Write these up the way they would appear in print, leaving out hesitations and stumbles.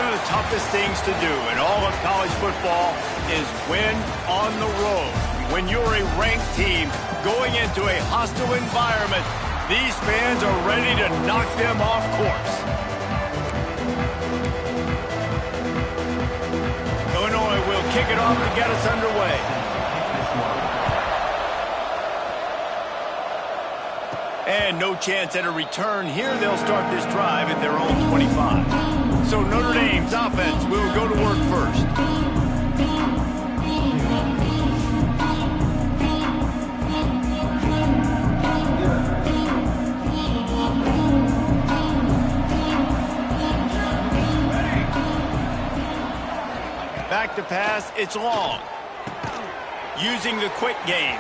of the toughest things to do in all of college football is win on the road. When you're a ranked team going into a hostile environment, these fans are ready to knock them off course. Illinois will kick it off to get us underway. And no chance at a return here. They'll start this drive at their own 25. So Notre Dame's offense will go to work first. Back to pass, it's long. Using the quick game.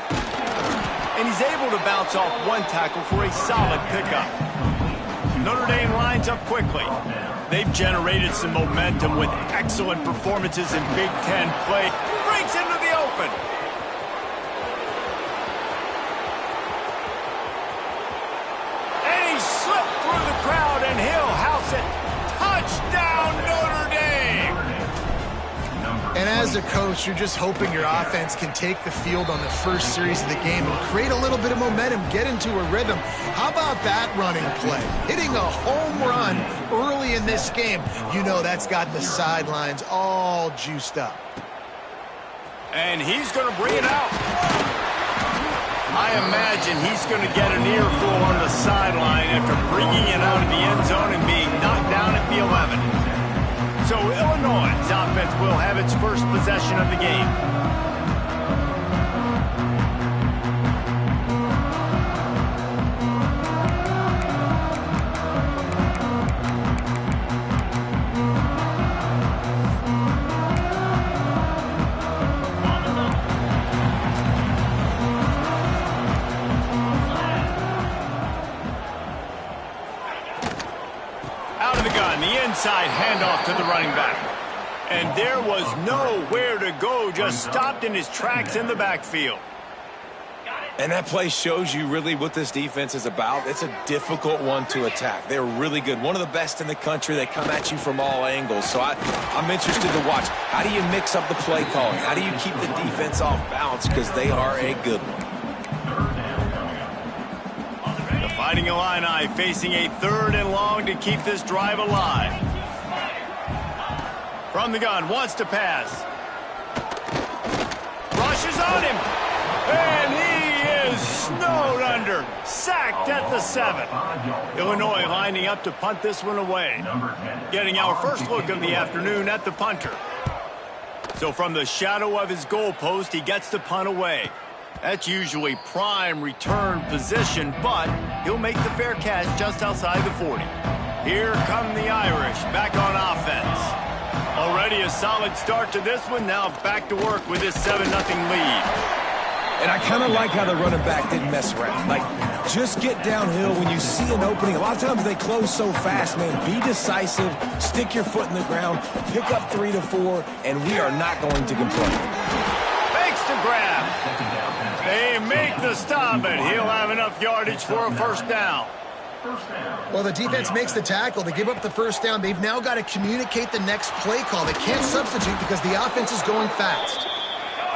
And he's able to bounce off one tackle for a solid pickup. Notre Dame lines up quickly. They've generated some momentum with excellent performances in Big Ten play. Breaks into the open. And he slipped through the crowd, and he'll house it. Touchdown, Notre Dame! And as a coach, you're just hoping your offense can take the field on the first series of the game and create a little bit of momentum, get into a rhythm. How about that running play? Hitting a home run early in this game. You know that's got the sidelines all juiced up. And he's going to bring it out. I imagine he's going to get an earful on the sideline after bringing it out of the end zone and being knocked down at the 11. So Illinois' offense will have its first possession of the game. Out of the gun, the inside handoff to the running back. And there was nowhere to go, just stopped in his tracks in the backfield. And that play shows you really what this defense is about. It's a difficult one to attack. They're really good. One of the best in the country. They come at you from all angles. So I'm interested to watch. How do you mix up the play calling? How do you keep the defense off balance? Because they are a good one. The Fighting Illini facing a 3rd and long to keep this drive alive. From the gun, wants to pass. Rushes on him. And he is snowed under. Sacked at the 7. Illinois lining up to punt this one away. Getting our first look of the afternoon at the punter. So from the shadow of his goalpost, he gets the punt away. That's usually prime return position, but he'll make the fair catch just outside the 40. Here come the Irish back on offense. Already a solid start to this one. Now back to work with this 7-0 lead. And I kind of like how the running back didn't mess around. Like, just get downhill when you see an opening. A lot of times they close so fast, man. Be decisive, stick your foot in the ground, pick up 3 to 4, and we are not going to complain. Makes the grab. They make the stop, and he'll have enough yardage for a first down. Well, the defense makes the tackle. They give up the first down. They've now got to communicate the next play call. They can't substitute because the offense is going fast.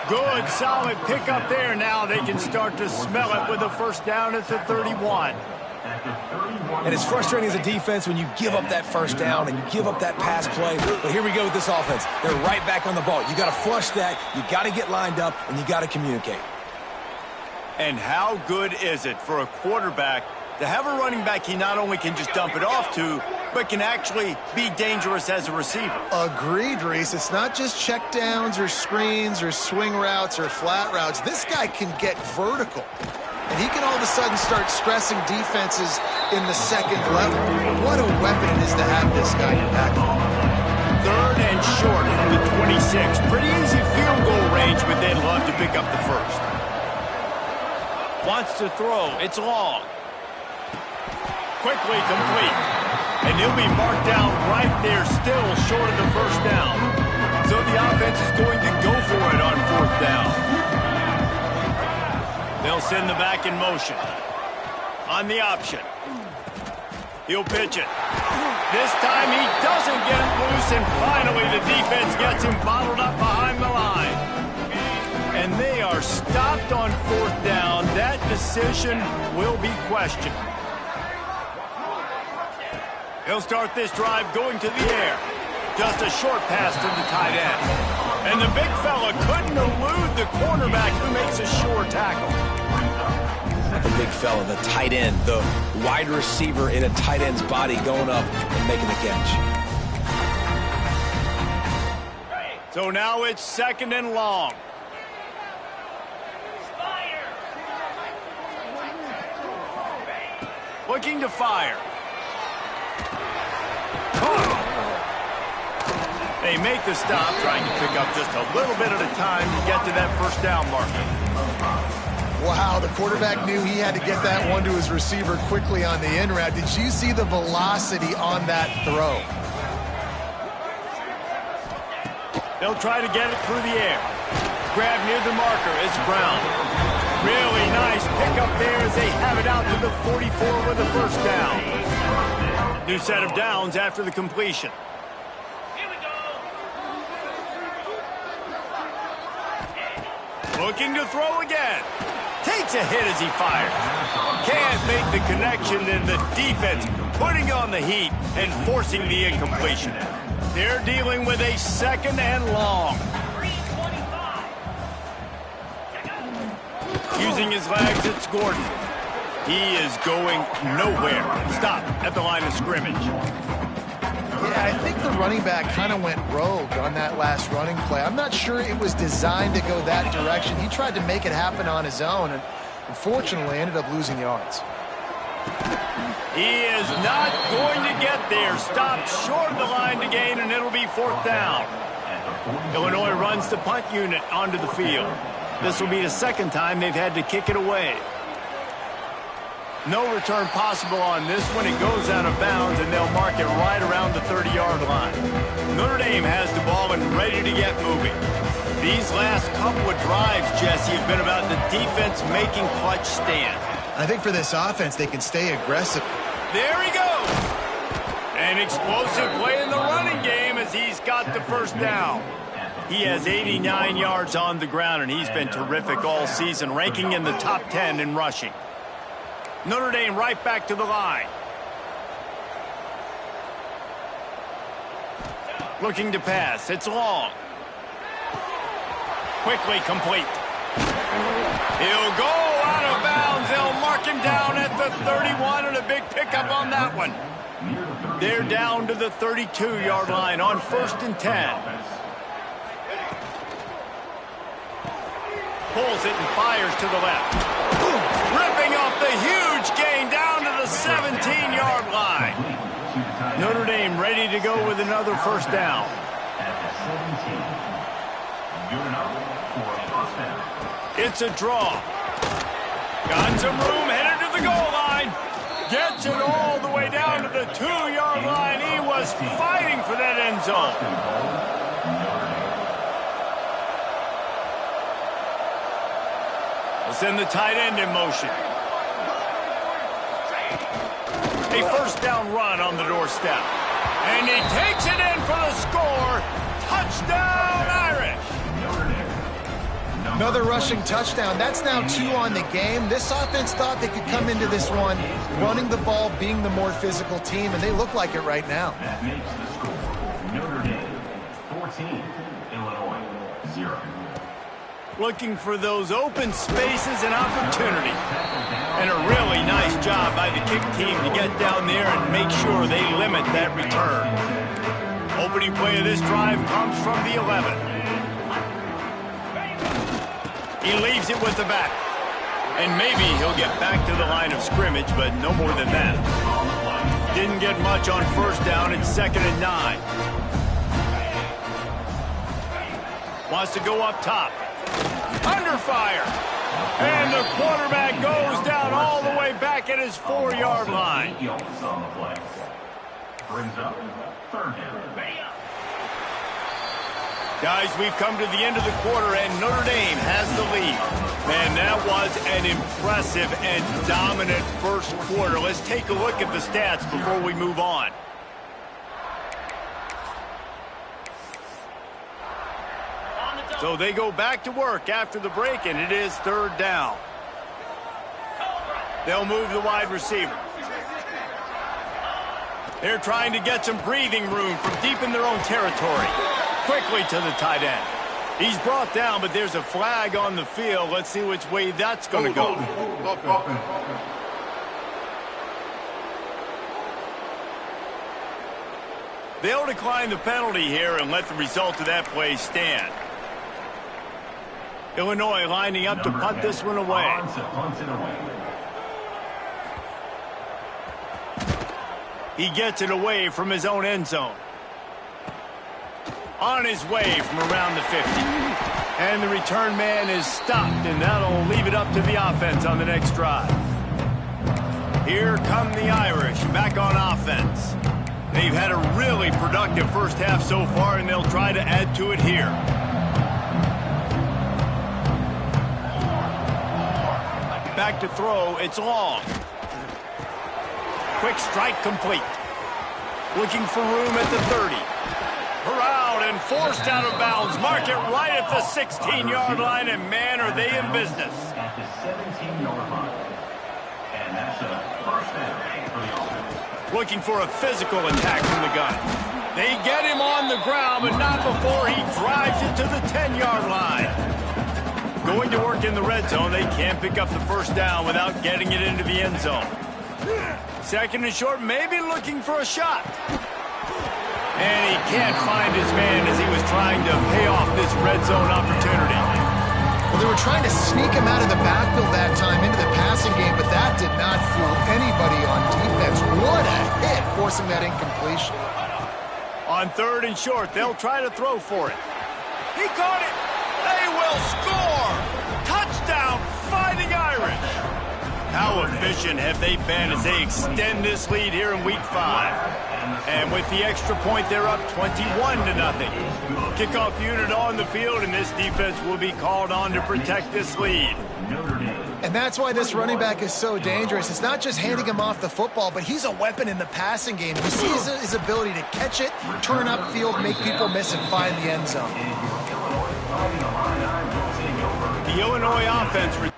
Good, solid pickup there. Now they can start to smell it with a first down at the 31. And it's frustrating as a defense when you give up that first down and you give up that pass play. But here we go with this offense. They're right back on the ball. You got to flush that. You got to get lined up, and you got to communicate. And how good is it for a quarterback to have a running back he not only can just dump it off to, but can actually be dangerous as a receiver? Agreed, Reese. It's not just check downs or screens or swing routes or flat routes. This guy can get vertical. And he can all of a sudden start stressing defenses in the second level. What a weapon it is to have this guy in the backfield. 3rd and short from the 26. Pretty easy field goal range, but they'd love to pick up the first. Wants to throw. It's long. Quickly complete. And he'll be marked down right there, still short of the first down. So the offense is going to go for it on 4th down. They'll send the back in motion. On the option. He'll pitch it. This time he doesn't get it loose, and finally the defense gets him bottled up behind the line. And they are stopped on 4th down. That decision will be questioned. He'll start this drive going to the air. Just a short pass to the tight end. And the big fella couldn't elude the cornerback who makes a sure tackle. The big fella, the tight end, the wide receiver in a tight end's body going up and making the catch. So now it's 2nd and long. Looking to fire. They make the stop, trying to pick up just a little bit at a time to get to that 1st down marker. Wow, the quarterback knew he had to get that one to his receiver quickly on the in route. Did you see the velocity on that throw? They'll try to get it through the air. Grab near the marker. It's Brown. Really nice pickup there as they have it out to the 44 with a 1st down. New set of downs after the completion. Looking to throw again. Takes a hit as he fires. Can't make the connection, and the defense putting on the heat and forcing the incompletion. They're dealing with a 2nd and long. Using his legs, it's Gordon. He is going nowhere. Stop at the line of scrimmage. Yeah, I think the running back kind of went rogue on that last running play. I'm not sure it was designed to go that direction. He tried to make it happen on his own, and unfortunately ended up losing yards. He is not going to get there. Stopped short of the line to gain, and it'll be 4th down. Illinois runs the punt unit onto the field. This will be the 2nd time they've had to kick it away. No return possible on this one. It goes out of bounds, and they'll mark it right around the 30-yard line. Notre Dame has the ball and ready to get moving. These last couple of drives, Jesse, have been about the defense making clutch stands. I think for this offense, they can stay aggressive. There he goes. An explosive play in the running game as he's got the 1st down. He has 89 yards on the ground, and he's been terrific all season, ranking in the top 10 in rushing. Notre Dame right back to the line. Looking to pass. It's long. Quickly complete. He'll go out of bounds. They'll mark him down at the 31, and a big pickup on that one. They're down to the 32-yard line on 1st and 10. Pulls it and fires to the left. Ripping off the huge gain down to the 17-yard line. Notre Dame ready to go with another 1st down. It's a draw. Got some room, headed to the goal line. Gets it all the way down to the 2-yard line. He was fighting for that end zone. Send the tight end in motion. A 1st down run on the doorstep. And he takes it in for the score. Touchdown, Irish. Another rushing touchdown. That's now 2 on the game. This offense thought they could come into this one running the ball, being the more physical team, and they look like it right now. That makes the score. Notre Dame 14, Illinois 0. Looking for those open spaces and opportunity. And a really nice job by the kick team to get down there and make sure they limit that return. Opening play of this drive comes from the 11. He leaves it with the back. And maybe he'll get back to the line of scrimmage, but no more than that. Didn't get much on 1st down. It's 2nd and 9. Wants to go up top. Under fire. And the quarterback goes down all the way back at his 4-yard line. Brings up 3rd down. Guys, we've come to the end of the quarter, and Notre Dame has the lead. Man, that was an impressive and dominant 1st quarter. Let's take a look at the stats before we move on. So they go back to work after the break, and it is third down. They'll move the wide receiver. They're trying to get some breathing room from deep in their own territory. Quickly to the tight end. He's brought down, but there's a flag on the field. Let's see which way that's going to go. They'll decline the penalty here and let the result of that play stand. Illinois lining up to punt this one away. He gets it away from his own end zone. On his way from around the 50. And the return man is stopped, and that'll leave it up to the offense on the next drive. Here come the Irish back on offense. They've had a really productive first half so far, and they'll try to add to it here. Back to throw, it's long. Quick strike complete. Looking for room at the 30. Corralled and forced out of bounds. Mark it right at the 16-yard line, and man, are they in business. At the 17-yard line. And that's a first down for the offense. Looking for a physical attack from the gun. They get him on the ground, but not before he drives it to the 10-yard line. Going to work in the red zone, they can't pick up the first down without getting it into the end zone. Second and short, maybe looking for a shot. And he can't find his man as he was trying to pay off this red zone opportunity. Well, they were trying to sneak him out of the backfield that time into the passing game, but that did not fool anybody on defense. What a hit, forcing that incompletion. On third and short, they'll try to throw for it. He caught it. They will score. Touchdown, Fighting Irish. How efficient have they been as they extend this lead here in Week 5? And with the extra point, they're up 21-0. Kickoff unit on the field, and this defense will be called on to protect this lead. And that's why this running back is so dangerous. It's not just handing him off the football, but he's a weapon in the passing game. You see his ability to catch it, turn upfield, make people miss, and find the end zone. The Illinois offense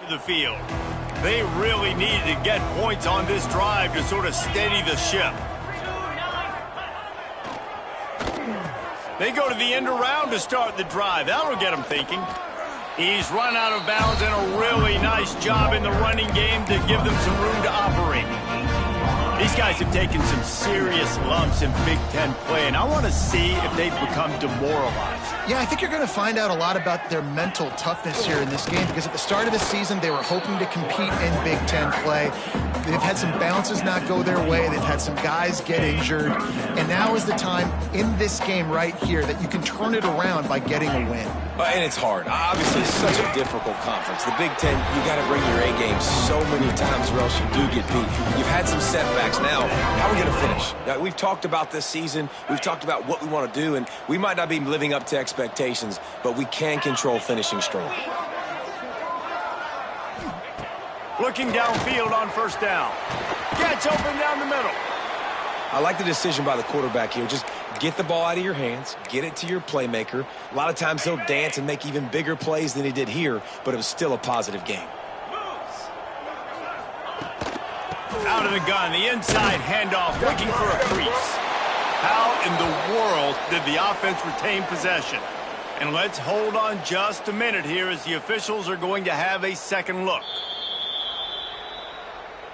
the field. They really needed to get points on this drive to sort of steady the ship. They go to the end around to start the drive. That'll get them thinking. He's run out of bounds, and a really nice job in the running game to give them some room to operate. These guys have taken some serious lumps in Big Ten play, and I want to see if they've become demoralized. Yeah, I think you're going to find out a lot about their mental toughness here in this game, because at the start of the season, they were hoping to compete in Big Ten play. They've had some bounces not go their way. They've had some guys get injured. And now is the time in this game right here that you can turn it around by getting a win. And it's hard. Obviously, it's such a difficult conference. The Big Ten, you got to bring your A game so many times or else you do get beat. You've had some setbacks. Now, how are we going to finish? Now, we've talked about this season. We've talked about what we want to do, and we might not be living up to expectations, but we can control finishing strong. Looking downfield on first down. Gets open down the middle. I like the decision by the quarterback here. Just get the ball out of your hands, get it to your playmaker. A lot of times he'll dance and make even bigger plays than he did here, but it was still a positive game. Out of the gun, the inside handoff, looking for a crease. How in the world did the offense retain possession? And let's hold on just a minute here as the officials are going to have a second look.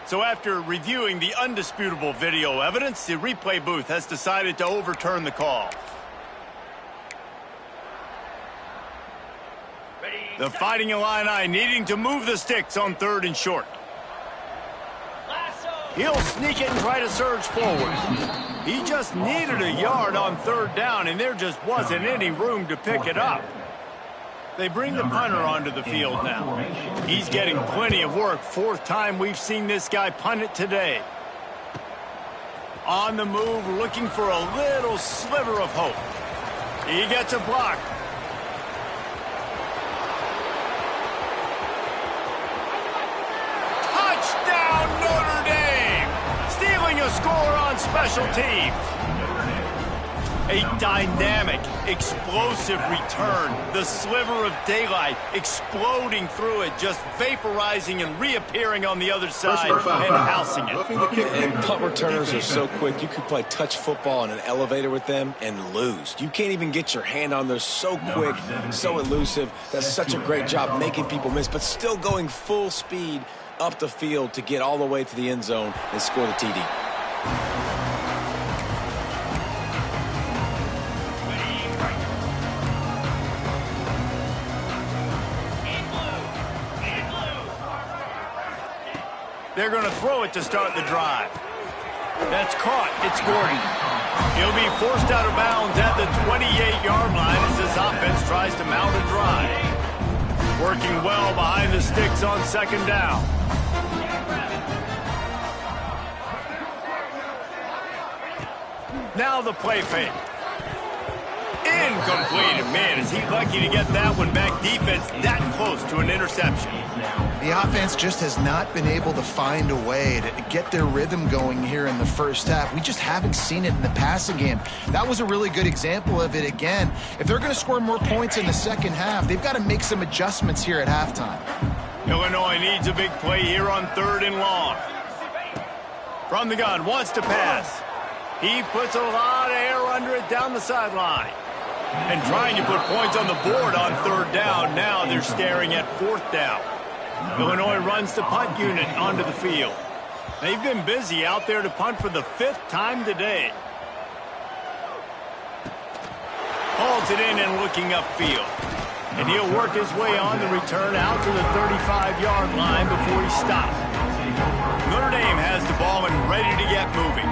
So after reviewing the undisputable video evidence, the replay booth has decided to overturn the call. The Fighting Illini needing to move the sticks on third and short. He'll sneak it and try to surge forward. He just needed a yard on third down, and there just wasn't any room to pick it up. They bring the punter onto the field now. He's getting plenty of work. Fourth time we've seen this guy punt it today. On the move, looking for a little sliver of hope. He gets a block. a score on special teams. A dynamic, explosive return. The sliver of daylight exploding through it, just vaporizing and reappearing on the other side and housing it. And punt returners are so quick. You could play touch football in an elevator with them and lose. You can't even get your hand on. They're so quick, so elusive. That's such a great job making people miss, but still going full speed up the field to get all the way to the end zone and score the TD. They're going to throw it to start the drive. That's caught. It's Gordon. He'll be forced out of bounds at the 28-yard line as this offense tries to mount a drive. Working well behind the sticks on second down. Now the play fake. Incomplete. Man, is he lucky to get that one back. Defense that close to an interception. The offense just has not been able to find a way to get their rhythm going here in the first half. We just haven't seen it in the passing game. That was a really good example of it again. If they're going to score more points in the second half, they've got to make some adjustments here at halftime. Illinois needs a big play here on 3rd and long. From the gun, wants to pass. He puts a lot of air under it down the sideline. And trying to put points on the board on 3rd down. Now they're staring at 4th down. Illinois runs the punt unit onto the field. They've been busy out there to punt for the 5th time today. Hauls it in and looking upfield. And he'll work his way on the return out to the 35-yard line before he stops. Notre Dame has the ball and ready to get moving.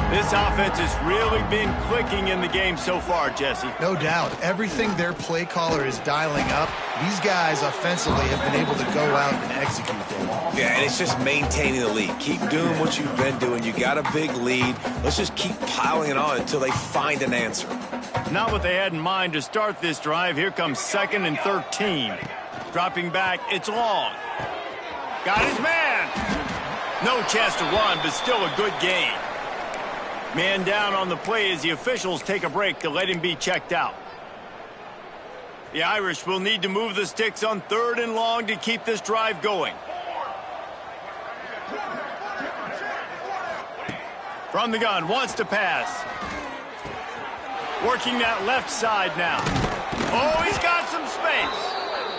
This offense has really been clicking in the game so far, Jesse. No doubt. Everything their play caller is dialing up, these guys offensively have been able to go out and execute them. Yeah, and it's just maintaining the lead. Keep doing what you've been doing. You got a big lead. Let's just keep piling it on until they find an answer. Not what they had in mind to start this drive. Here comes 2nd and 13. Dropping back, it's long. Got his man. No chance to run, but still a good gain. Man down on the play as the officials take a break to let him be checked out. The Irish will need to move the sticks on 3rd and long to keep this drive going. From the gun, wants to pass. Working that left side now. Oh, he's got some space.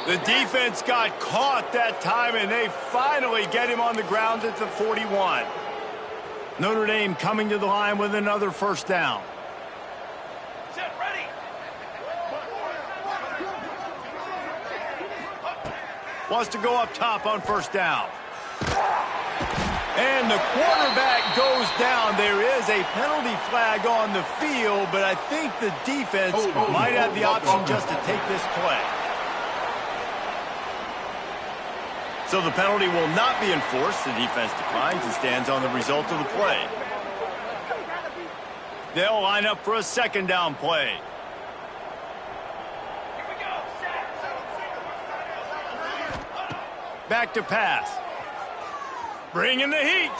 The defense got caught that time, and they finally get him on the ground at the 41. Notre Dame coming to the line with another 1st down. Set, ready. Wants to go up top on 1st down. And the quarterback goes down. There is a penalty flag on the field, but I think the defense might have the option just to take this play. So the penalty will not be enforced. The defense declines and stands on the result of the play. They'll line up for a 2nd down play. Back to pass. Bringing the heat.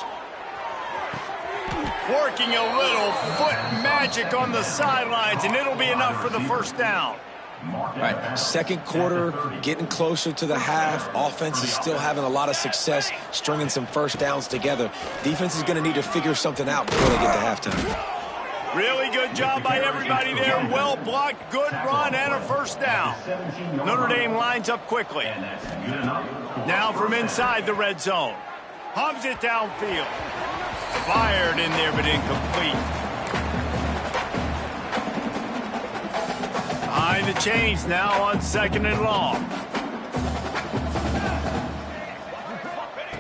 Working a little foot magic on the sidelines, and it'll be enough for the 1st down. All right, 2nd quarter, getting closer to the half. Offense is still having a lot of success stringing some 1st downs together. Defense is going to need to figure something out before they get to halftime. Really good job by everybody there. Well blocked, good run, and a 1st down. Notre Dame lines up quickly. Now from inside the red zone. Hubs it downfield. Fired in there, but incomplete. Behind the chains now on 2nd and long.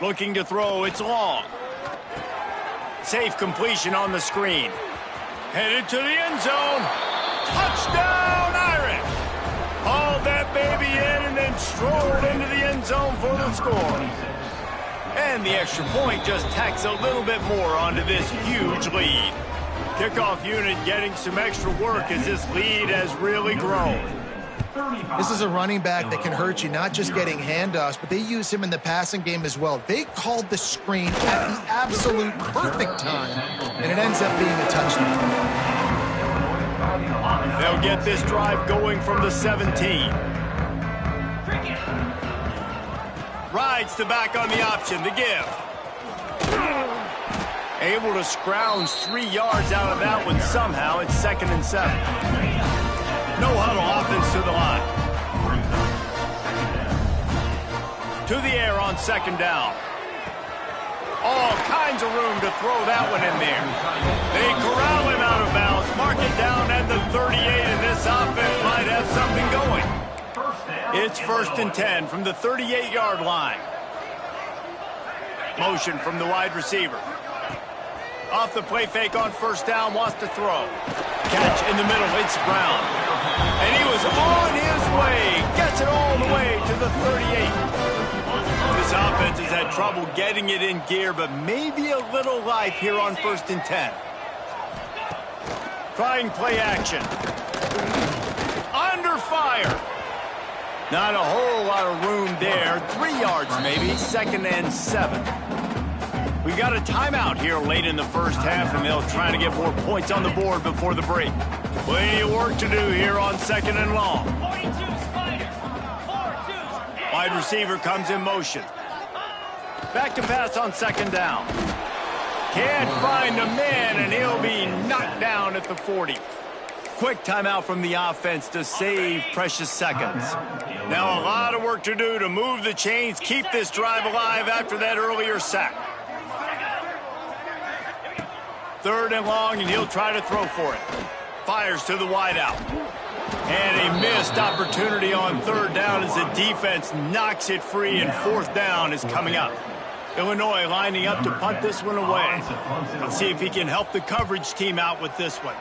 Looking to throw, it's long. Safe completion on the screen. Headed to the end zone. Touchdown, Irish! Hauled that baby in and then strolled into the end zone for the score. And the extra point just tacks a little bit more onto this huge lead. Kickoff unit getting some extra work as this lead has really grown. This is a running back that can hurt you, not just getting handoffs, but they use him in the passing game as well. They called the screen at the absolute perfect time, and it ends up being a touchdown. They'll get this drive going from the 17. Rides the back on the option to give. Able to scrounge 3 yards out of that one somehow. It's 2nd and 7. No huddle offense to the line. To the air on 2nd down. All kinds of room to throw that one in there. They corral him out of bounds, mark it down at the 38, and this offense might have something going. It's 1st and 10 from the 38-yard line. Motion from the wide receiver. Off the play fake on 1st down, wants to throw. Catch in the middle, it's Brown. And he was on his way. Gets it all the way to the 38. This offense has had trouble getting it in gear, but maybe a little life here on 1st and 10. Trying play action. Under fire. Not a whole lot of room there. 3 yards maybe. 2nd and 7. We got a timeout here late in the first half, and they'll try to get more points on the board before the break. Plenty of work to do here on 2nd and long. Wide receiver comes in motion. Back to pass on 2nd down. Can't find a man, and he'll be knocked down at the 40. Quick timeout from the offense to save precious seconds. Now a lot of work to do to move the chains, keep this drive alive after that earlier sack. 3rd and long, and he'll try to throw for it. Fires to the wideout. And a missed opportunity on 3rd down as the defense knocks it free, and 4th down is coming up. Illinois lining up to punt this one away. Let's see if he can help the coverage team out with this one.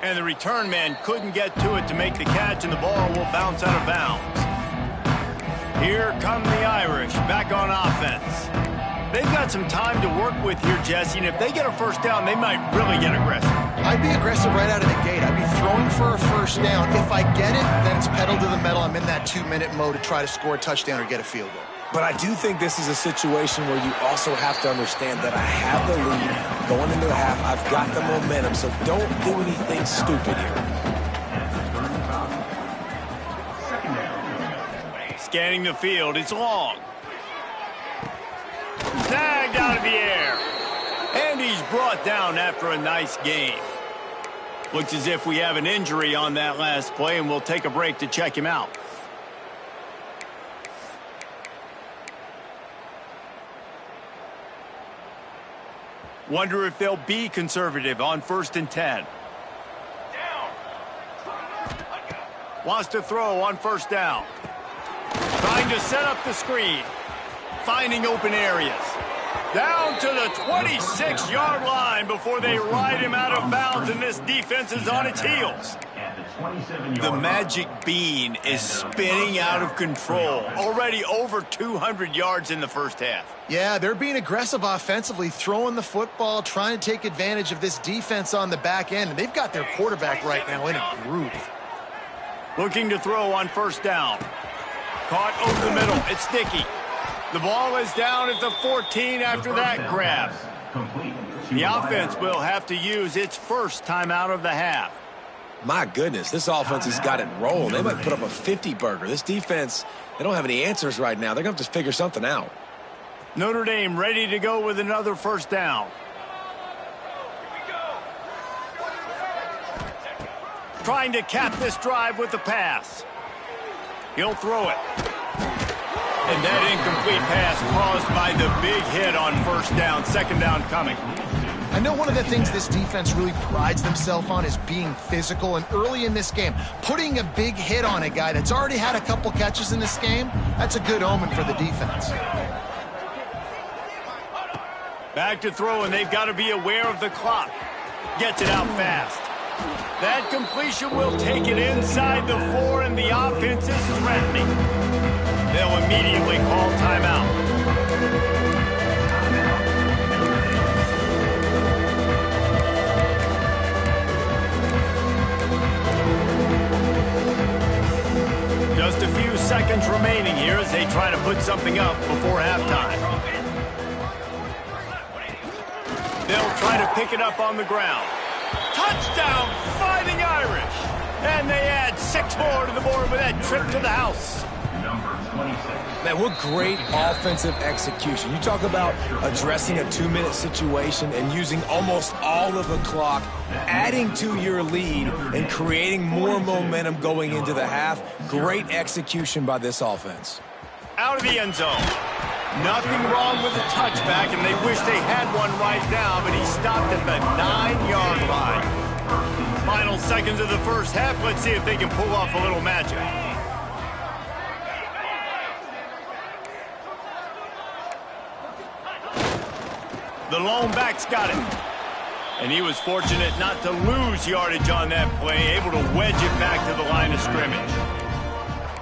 And the return man couldn't get to it to make the catch, and the ball will bounce out of bounds. Here come the Irish back on offense. They've got some time to work with here, Jesse, and if they get a 1st down, they might really get aggressive. I'd be aggressive right out of the gate. I'd be throwing for a 1st down. If I get it, then it's pedal to the metal. I'm in that 2-minute mode to try to score a touchdown or get a field goal. But I do think this is a situation where you also have to understand that I have the lead going into the half. I've got the momentum, so don't do anything stupid here. Scanning the field, it's long. Snagged out of the air. And he's brought down after a nice gain. Looks as if we have an injury on that last play, and we'll take a break to check him out. Wonder if they'll be conservative on 1st and 10. Wants to throw on 1st down. Trying to set up the screen. Finding open areas. Down to the 26-yard line before they ride him out of bounds, and this defense is on its heels. The magic bean is spinning out of control. Already over 200 yards in the first half. Yeah, they're being aggressive offensively, throwing the football, trying to take advantage of this defense on the back end, and they've got their quarterback right now in a groove. Looking to throw on 1st down. Caught over the middle. It's Dickey. The ball is down at the 14 after that grab. The offense will have to use its first timeout of the half. My goodness, this offense has got it rolling. They might put up a 50-burger. This defense, they don't have any answers right now. They're going to have to figure something out. Notre Dame ready to go with another 1st down. Trying to cap this drive with the pass. He'll throw it. And that incomplete pass caused by the big hit on 1st down. 2nd down coming. I know one of the things this defense really prides themselves on is being physical, and early in this game, putting a big hit on a guy that's already had a couple catches in this game, that's a good omen for the defense. Back to throw, and they've got to be aware of the clock. Gets it out fast. That completion will take it inside the 4, and the offense is threatening. They'll immediately call timeout. put something up before halftime. They'll try to pick it up on the ground. Touchdown, Fighting Irish! And they add 6 more to the board with that trip to the house. Man, what great offensive execution. You talk about addressing a 2-minute situation and using almost all of the clock, adding to your lead and creating more momentum going into the half. Great execution by this offense. Out of the end zone. Nothing wrong with the touchback, and they wish they had one right now, but he stopped at the 9-yard line. Final seconds of the first half. Let's see if they can pull off a little magic. The lone back's got it. And he was fortunate not to lose yardage on that play, able to wedge it back to the line of scrimmage.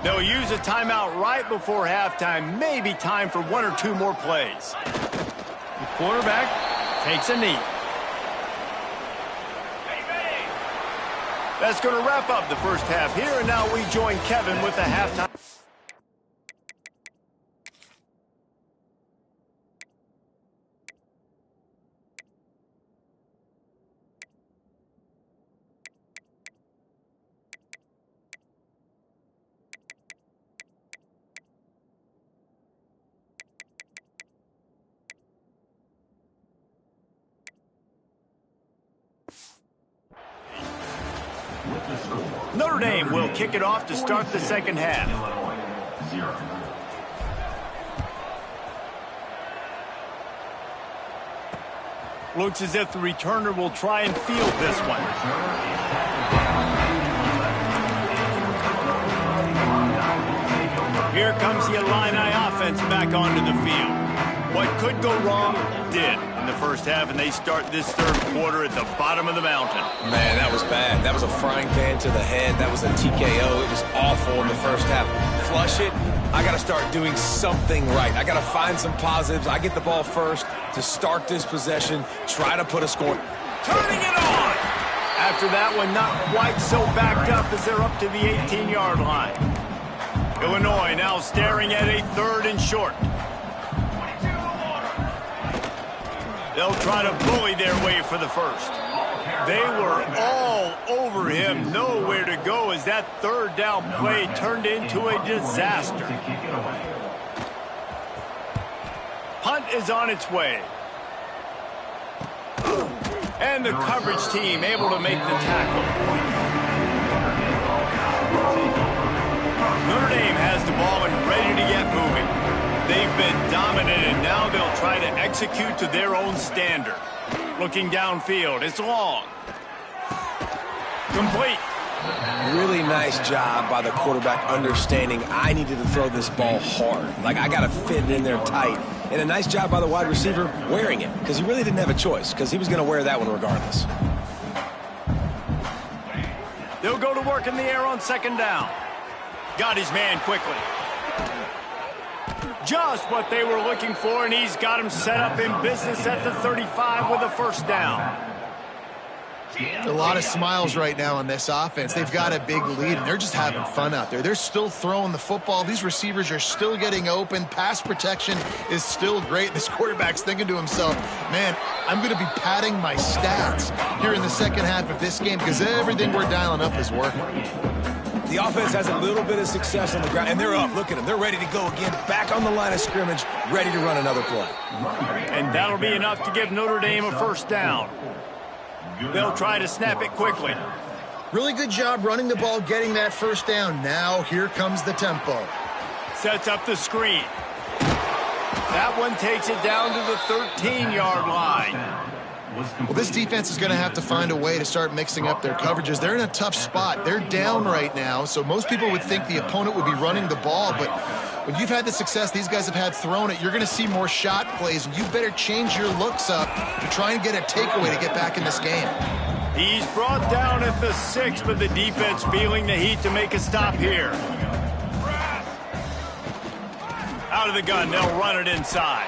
They'll use a timeout right before halftime, maybe time for 1 or 2 more plays. The quarterback takes a knee. That's going to wrap up the first half here, and now we join Kevin with the halftime. Notre Dame will kick it off to start the second half. Looks as if the returner will try and field this one. Here comes the Illini offense back onto the field. What could go wrong did in the first half, and they start this third quarter at the bottom of the mountain. Man, that was bad. That was a frying pan to the head. That was a TKO. It was awful in the first half. Flush it. I got to start doing something right. I got to find some positives. I get the ball first to start this possession, try to put a score. Turning it on! After that one, not quite so backed up as they're up to the 18-yard line. Illinois now staring at a 3rd and short. They'll try to bully their way for the first. They were all over him, nowhere to go as that 3rd down play turned into a disaster. Punt is on its way. And the coverage team able to make the tackle. Notre Dame has the ball and ready to get moving. They've been dominant, and now they'll try to execute to their own standard. Looking downfield, it's long. Complete. Really nice job by the quarterback understanding I needed to throw this ball hard. Like, I got to fit it in there tight. And a nice job by the wide receiver wearing it, because he really didn't have a choice, because he was going to wear that one regardless. They'll go to work in the air on 2nd down. Got his man quickly. Just what they were looking for, and he's got him set up in business at the 35 with a 1st down. A lot of smiles right now on this offense. They've got a big lead, and they're just having fun out there. They're still throwing the football. These receivers are still getting open. Pass protection is still great. This quarterback's thinking to himself, man, I'm going to be padding my stats here in the second half of this game because everything we're dialing up is working. The offense has a little bit of success on the ground, and they're up. Look at them. They're ready to go again. Back on the line of scrimmage, ready to run another play. And that'll be enough to give Notre Dame a 1st down. They'll try to snap it quickly. Really good job running the ball, getting that 1st down. Now here comes the tempo. Sets up the screen. That one takes it down to the 13-yard line. Well, this defense is going to have to find a way to start mixing up their coverages. They're in a tough spot. They're down right now, so most people would think the opponent would be running the ball, but when you've had the success these guys have had throwing it, you're going to see more shot plays, and you better change your looks up to try and get a takeaway to get back in this game. He's brought down at the 6, but the defense feeling the heat to make a stop here. Out of the gun, they'll run it inside.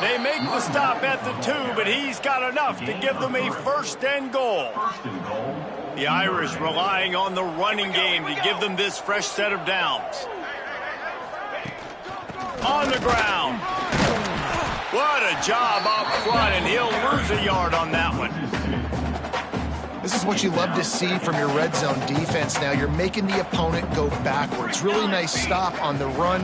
They make the stop at the 2, but he's got enough to give them a 1st and goal. The Irish relying on the running game to give them this fresh set of downs. On the ground. What a job up front, and he'll lose a yard on that one. This is what you love to see from your red zone defense now. You're making the opponent go backwards. Really nice stop on the run,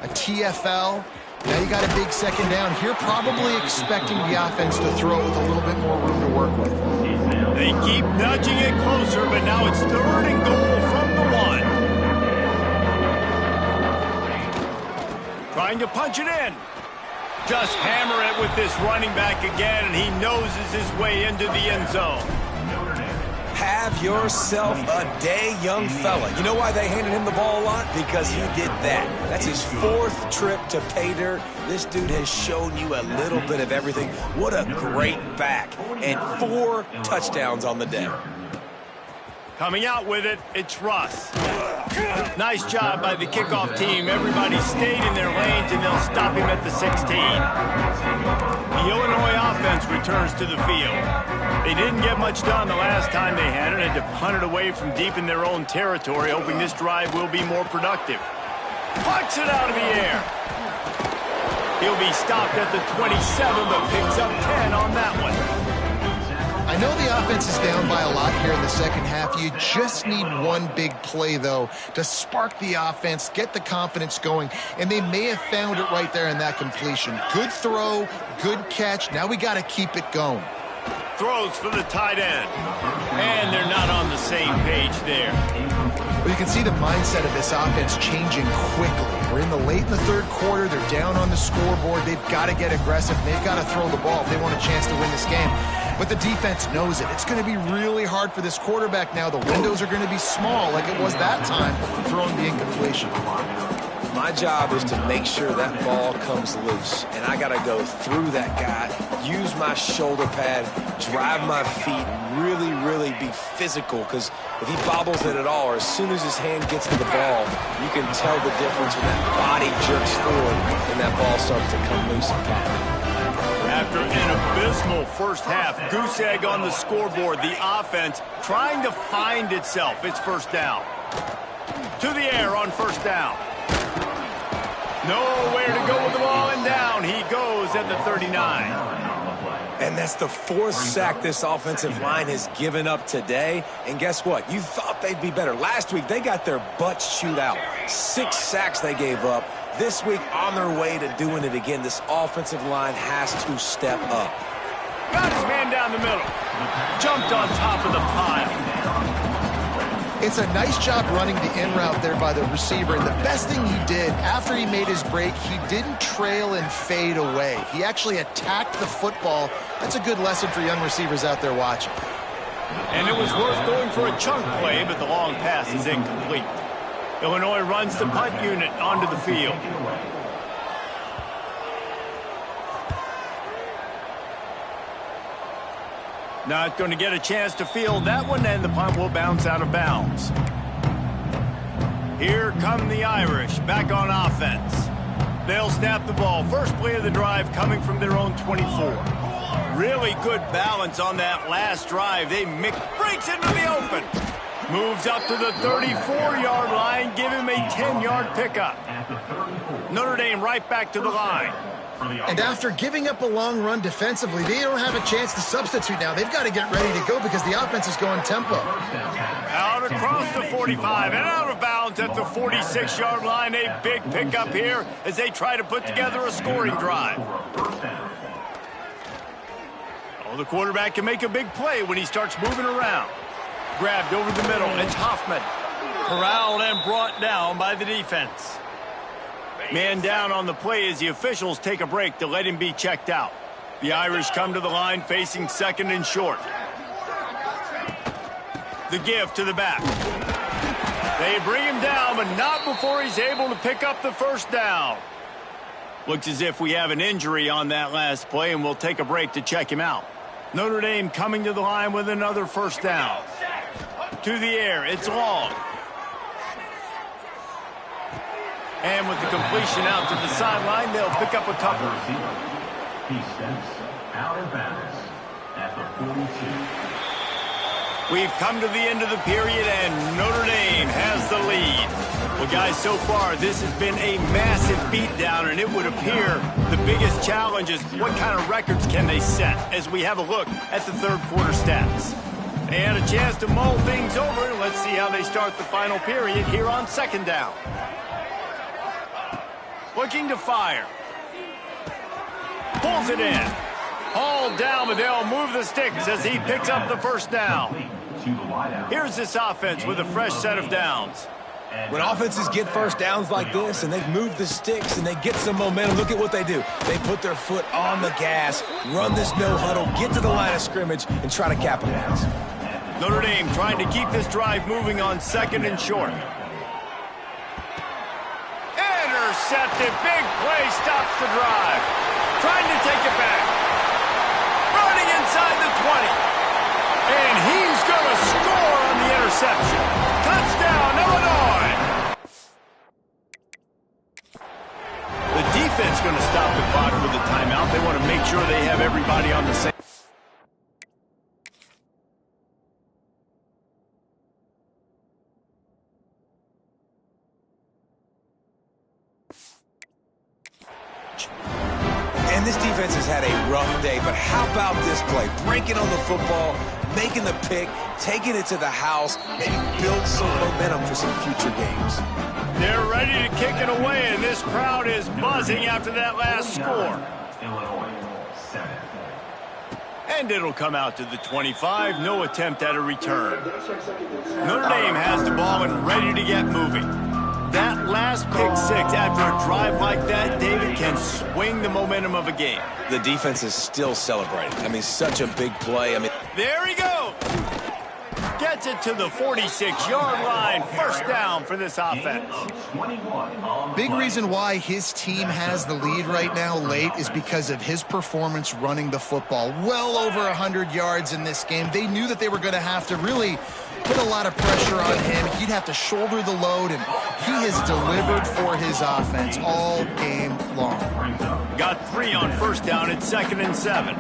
a TFL. Now you got a big second down here, probably expecting the offense to throw with a little bit more room to work with. They keep nudging it closer, but now it's 3rd and goal from the 1. Trying to punch it in. Just hammer it with this running back again, and he noses his way into the end zone. Have yourself a day, young fella. You know why they handed him the ball a lot? Because he did that. That's his 4th trip to pay dirt. This dude has shown you a little bit of everything. What a great back. And 4 touchdowns on the day. Coming out with it, it's Russ. Nice job by the kickoff team. Everybody stayed in their lanes, and they'll stop him at the 16. The Illinois offense returns to the field. They didn't get much done the last time they had it, and to punt it away from deep in their own territory, hoping this drive will be more productive. Punts it out of the air. He'll be stopped at the 27, but picks up 10 on that one. I know the offense is down by a lot here in the second half. You just need one big play, though, to spark the offense, get the confidence going, and they may have found it right there in that completion. Good throw, good catch. Now we got to keep it going. Throws for the tight end. And they're not on the same page there. Well, you can see the mindset of this offense changing quickly. We're in the 3rd quarter. They're down on the scoreboard. They've got to get aggressive. They've got to throw the ball if they want a chance to win this game. But the defense knows it. It's going to be really hard for this quarterback now. The windows are going to be small like it was that time for throwing the incompletion. My job is to make sure that ball comes loose, and I got to go through that guy, use my shoulder pad, drive my feet, really be physical, because if he bobbles it at all, or as soon as his hand gets to the ball, you can tell the difference when that body jerks forward and that ball starts to come loose and pop. After an abysmal first half, goose egg on the scoreboard, the offense trying to find itself. It's 1st down. To the air on 1st down. Nowhere to go with the ball, and down he goes at the 39. And that's the 4th sack this offensive line has given up today. And guess what? You thought they'd be better. Last week, they got their butts chewed out. 6 sacks they gave up. This week, on their way to doing it again, this offensive line has to step up. Got his man down the middle. Jumped on top of the pile. It's a nice job running the in route there by the receiver. And the best thing he did after he made his break, he didn't trail and fade away. He actually attacked the football. That's a good lesson for young receivers out there watching. And it was worth going for a chunk play, but the long pass is incomplete. Illinois runs the punt unit onto the field. Not going to get a chance to field that one, and the punt will bounce out of bounds. Here come the Irish back on offense. They'll snap the ball. First play of the drive coming from their own 24. Really good balance on that last drive. They breaks into the open. Moves up to the 34-yard line. Give him a 10-yard pickup. Notre Dame right back to the line. And after giving up a long run defensively, they don't have a chance to substitute now. They've got to get ready to go because the offense is going tempo. Out across the 45 and out of bounds at the 46-yard line. A big pickup here as they try to put together a scoring drive. Oh, the quarterback can make a big play when he starts moving around. Grabbed over the middle. It's Hoffman. Corralled and brought down by the defense. Man down on the play as the officials take a break to let him be checked out. The Irish come to the line facing 2nd and short. The give to the back. They bring him down, but not before he's able to pick up the 1st down. Looks as if we have an injury on that last play, and we'll take a break to check him out. Notre Dame coming to the line with another 1st down. To the air, it's long. And with the completion out to the sideline, they'll pick up a couple. He steps out of bounds at the 42. We've come to the end of the period, and Notre Dame has the lead. Well, guys, so far, this has been a massive beatdown, and it would appear the biggest challenge is what kind of records can they set as we have a look at the third quarter stats. They had a chance to mull things over. Let's see how they start the final period here on second down. Looking to fire. Pulls it in. Hauled down, but they'll move the sticks as he picks up the first down. Here's this offense with a fresh set of downs. When offenses get first downs like this and they move the sticks and they get some momentum, look at what they do. They put their foot on the gas, run this no huddle, get to the line of scrimmage, and try to capitalize. Notre Dame trying to keep this drive moving on second and short. Intercepted. Big play stops the drive. Trying to take it back. Running inside the 20. And he's going to score on the interception. Touchdown, Illinois. The defense going to stop the clock with a timeout. They want to make sure they have everybody on the same. And this defense has had a rough day, but how about this play? Breaking on the football, making the pick, taking it to the house, maybe build some momentum for some future games. They're ready to kick it away, and this crowd is buzzing after that last score. Illinois, 7. And it'll come out to the 25. No attempt at a return. Notre Dame has the ball and ready to get moving. That last pick six after a drive like that, David, can swing the momentum of a game. The defense is still celebrating. I mean, such a big play. I mean, there he goes. Gets it to the 46-yard line. First down for this offense. Big reason why his team has the lead right now late is because of his performance running the football. Well over 100 yards in this game. They knew that they were going to have to really put a lot of pressure on him. He'd have to shoulder the load, and he has delivered for his offense all game long. Got 3 on first down at 2nd and 7.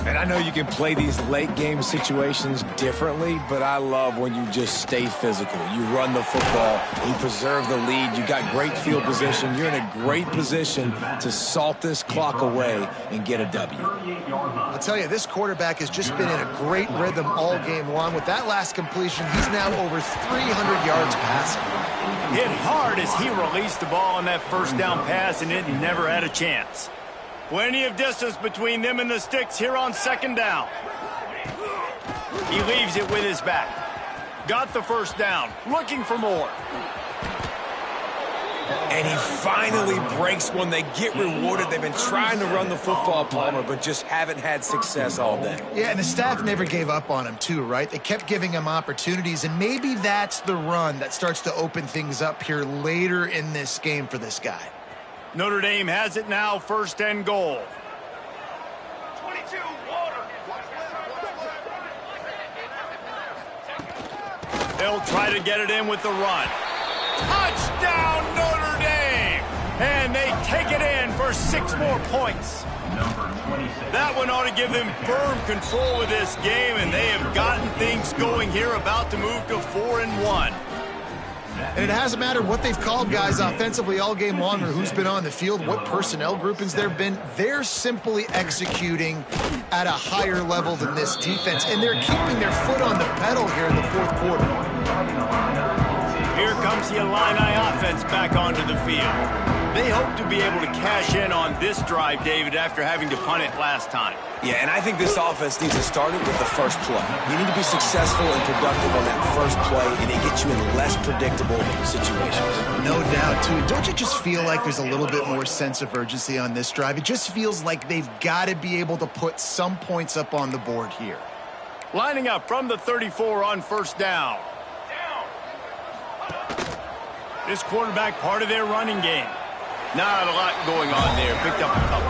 and I know you can play these late game situations differently, but I love when you just stay physical. You run the football, you preserve the lead, you got great field position, you're in a great position to salt this clock away and get a W. I'll tell you, this quarterback has just been in a great rhythm all game long. With that last completion, he's now over 300 yards passing. Hit hard as he released the ball on that first down pass, and it never had a chance. Plenty of distance between them and the sticks here on second down. He leaves it with his back. Got the first down, looking for more. And he finally breaks one. They get rewarded. They've been trying to run the football, Palmer, but just haven't had success all day. Yeah, and the staff never gave up on him too, right? They kept giving him opportunities, and maybe that's the run that starts to open things up here later in this game for this guy. Notre Dame has it now, first and goal. 22, water. They'll try to get it in with the run. Touchdown, Notre Dame! And they take it in for 6 more points. That one ought to give them firm control of this game, and they have gotten things going here, about to move to 4-1. And it hasn't mattered what they've called guys offensively all game long or who's been on the field, what personnel groupings there have been. They're simply executing at a higher level than this defense, and they're keeping their foot on the pedal here in the fourth quarter. Here comes the Illini offense back onto the field. They hope to be able to cash in on this drive, David, after having to punt it last time. Yeah, and I think this offense needs to start it with the first play. You need to be successful and productive on that first play, and it gets you in less predictable situations. No doubt, too. Don't you just feel like there's a little bit more sense of urgency on this drive? It just feels like they've got to be able to put some points up on the board here. Lining up from the 34 on first down. This quarterback part of their running game. Not a lot going on there. Picked up a couple.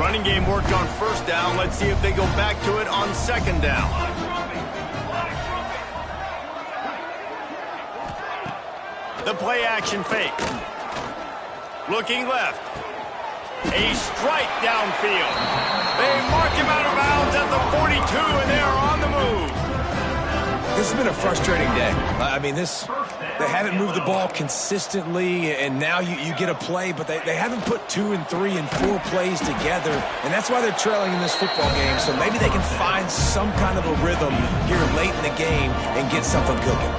Running game worked on first down. Let's see if they go back to it on second down. The play action fake. Looking left. A strike downfield. They mark him out of bounds at the 42, and they are on the move. This has been a frustrating day. I mean, they haven't moved the ball consistently, and now you get a play, but they haven't put 2 and 3 and 4 plays together, and that's why they're trailing in this football game. So maybe they can find some kind of a rhythm here late in the game and get something cooking.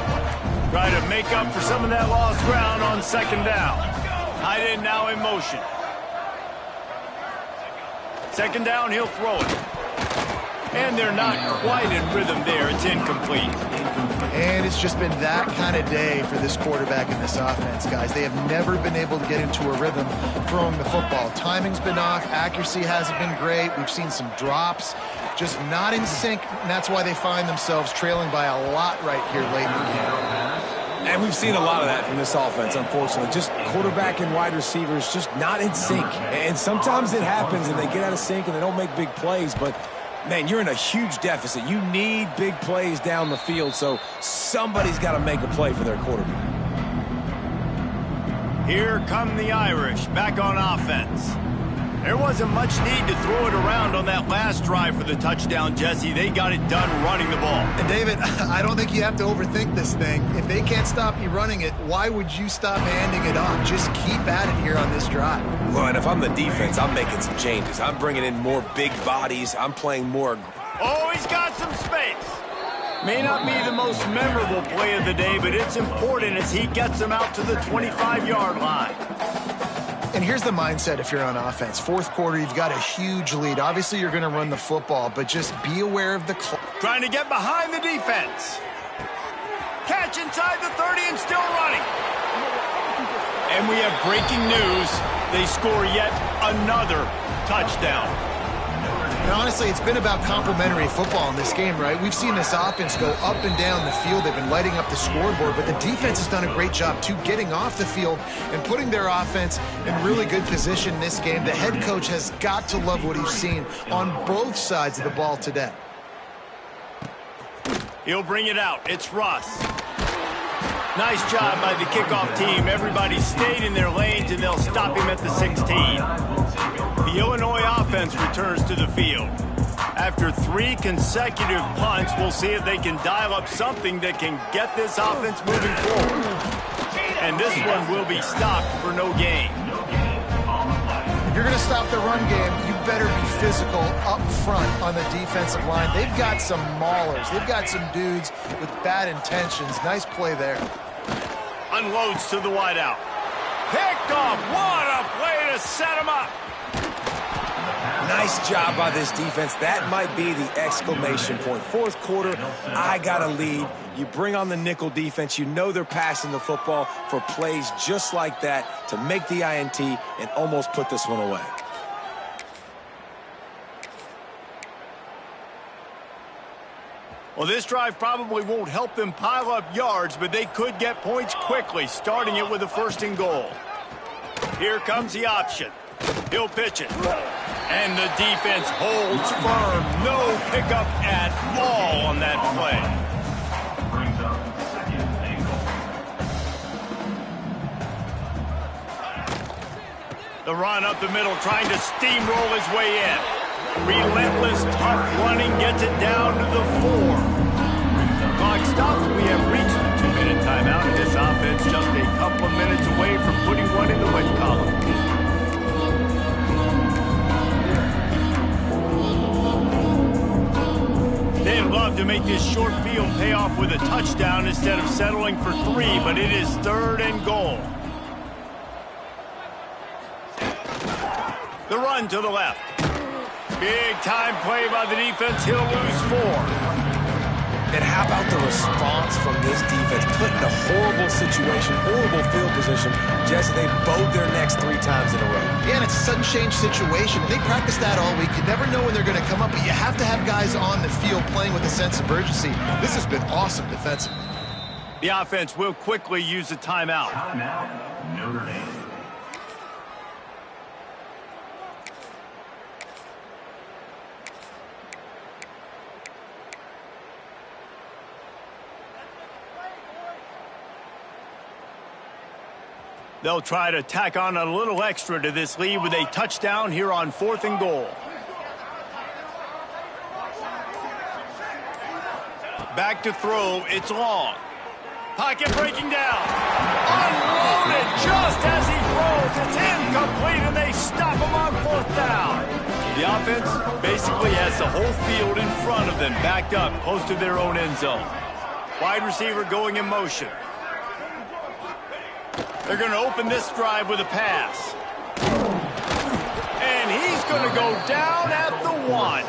Try to make up for some of that lost ground on second down. Tight end now in motion. Second down, he'll throw it. And they're not quite in rhythm there. It's incomplete. And it's just been that kind of day for this quarterback and this offense, guys. They have never been able to get into a rhythm throwing the football. Timing's been off. Accuracy hasn't been great. We've seen some drops. Just not in sync, and that's why they find themselves trailing by a lot right here late in the game. And we've seen a lot of that from this offense, unfortunately. Just quarterback and wide receivers just not in sync. And sometimes it happens and they get out of sync and they don't make big plays, but man, you're in a huge deficit. You need big plays down the field, so somebody's got to make a play for their quarterback. Here come the Irish, back on offense. There wasn't much need to throw it around on that last drive for the touchdown, Jesse. They got it done running the ball. And David, I don't think you have to overthink this thing. If they can't stop you running it, why would you stop handing it off? Just keep at it here on this drive. Well, and if I'm the defense, I'm making some changes. I'm bringing in more big bodies. I'm playing more. Oh, he's got some space. May not be the most memorable play of the day, but it's important as he gets them out to the 25-yard line. And here's the mindset if you're on offense. Fourth quarter, you've got a huge lead. Obviously, you're going to run the football, but just be aware of the clock. Trying to get behind the defense. Catch inside the 30 and still running. And we have breaking news. They score yet another touchdown. And honestly, it's been about complementary football in this game, right? We've seen this offense go up and down the field. They've been lighting up the scoreboard, but the defense has done a great job, too, getting off the field and putting their offense in really good position in this game. The head coach has got to love what he's seen on both sides of the ball today. He'll bring it out. It's Russ. Nice job by the kickoff team. Everybody stayed in their lanes, and they'll stop him at the 16. The Illinois offense returns to the field. After 3 consecutive punts, we'll see if they can dial up something that can get this offense moving forward. And this one will be stopped for no gain. If you're going to stop the run game, you better be physical up front on the defensive line. They've got some maulers. They've got some dudes with bad intentions. Nice play there. Unloads to the wideout. Picked off. What a play to set him up. Nice job by this defense. That might be the exclamation point. Fourth quarter, I got a lead. You bring on the nickel defense. You know they're passing the football for plays just like that to make the INT and almost put this one away. Well, this drive probably won't help them pile up yards, but they could get points quickly, starting it with a 1st and goal. Here comes the option. He'll pitch it. And the defense holds firm. No pickup at all on that play. Brings up 2nd and goal. The run up the middle, trying to steamroll his way in. Relentless, tough running gets it down to the 4. Clock stops. We have reached the 2-minute timeout, and this offense just a couple of minutes away from putting one in the win column. They'd love to make this short field pay off with a touchdown instead of settling for 3, but it is 3rd and goal. The run to the left. Big time play by the defense. He'll lose 4. And how about the response from this defense? Put in a horrible situation, horrible field position. Jesse, they bowed their necks 3 times in a row. Yeah, and it's a sudden change situation. They practice that all week. You never know when they're going to come up, but you have to have guys on the field playing with a sense of urgency. This has been awesome defensively. The offense will quickly use a timeout. Timeout, Notre Dame. They'll try to tack on a little extra to this lead with a touchdown here on 4th and goal. Back to throw. It's long. Pocket breaking down. Unloaded just as he throws. It's incomplete, and they stop him on 4th down. The offense basically has the whole field in front of them, backed up close to their own end zone. Wide receiver going in motion. They're going to open this drive with a pass. And he's going to go down at the 1.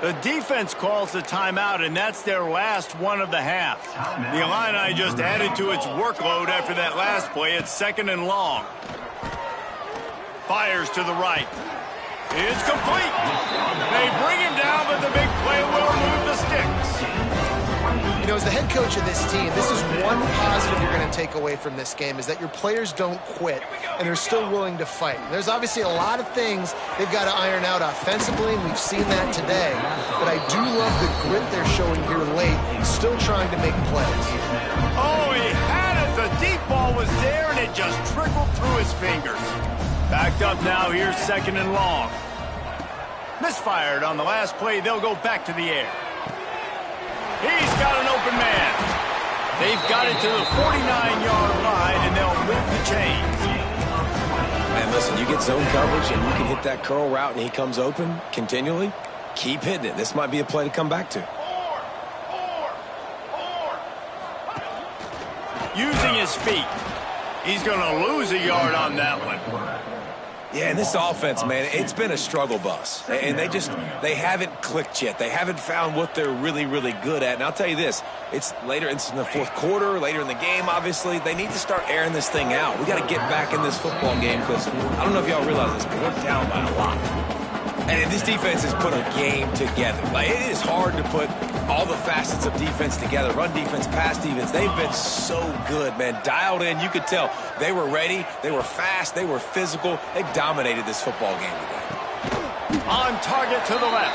The defense calls the timeout, and that's their last one of the half. The Illini just added to its workload after that last play. It's 2nd and long. Fires to the right. It's complete. They bring him down, but the big play will move the sticks. You know, as the head coach of this team, this is one positive you're going to take away from this game, is that your players don't quit, and they're still willing to fight. There's obviously a lot of things they've got to iron out offensively, and we've seen that today. But I do love the grit they're showing here late, still trying to make plays. Oh, he had it. The deep ball was there, and it just trickled through his fingers. Backed up now. Here's 2nd and long. Misfired on the last play. They'll go back to the air. He's got an open man. They've got it to the 49-yard line, and they'll move the chains. Man, listen, you get zone coverage, and you can hit that curl route, and he comes open continually. Keep hitting it. This might be a play to come back to. Using his feet. He's going to lose a yard on that one. Yeah, and this offense, man, it's been a struggle bus. And they haven't clicked yet. They haven't found what they're really, really good at. And I'll tell you this, it's in the 4th quarter, later in the game, obviously. They need to start airing this thing out. We got to get back in this football game because I don't know if y'all realize this, but we're down by a lot. And this defense has put a game together. Like, it is hard to put all the facets of defense together. Run defense, pass defense. They've been so good, man. Dialed in. You could tell they were ready. They were fast. They were physical. They dominated this football game today. On target to the left.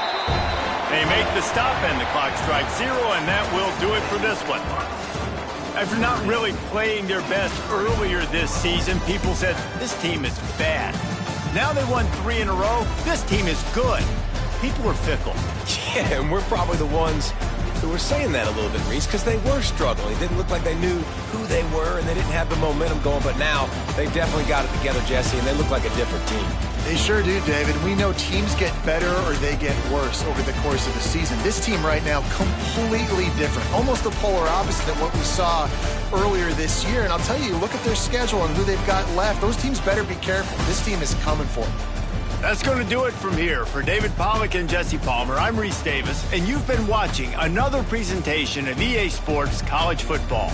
They make the stop, and the clock strikes 0, and that will do it for this one. After not really playing their best earlier this season, people said this team is bad. Now they won 3 in a row. This team is good. People are fickle. Yeah, and we're probably the ones who were saying that a little bit, Reese, because they were struggling. It didn't look like they knew who they were, and they didn't have the momentum going. But now they've definitely got it together, Jesse, and they look like a different team. They sure do, David. We know teams get better or they get worse over the course of the season. This team right now, completely different. Almost the polar opposite of what we saw earlier this year. And I'll tell you, look at their schedule and who they've got left. Those teams better be careful. This team is coming for them. That's going to do it from here. For David Pollack and Jesse Palmer, I'm Reese Davis, and you've been watching another presentation of EA Sports College Football.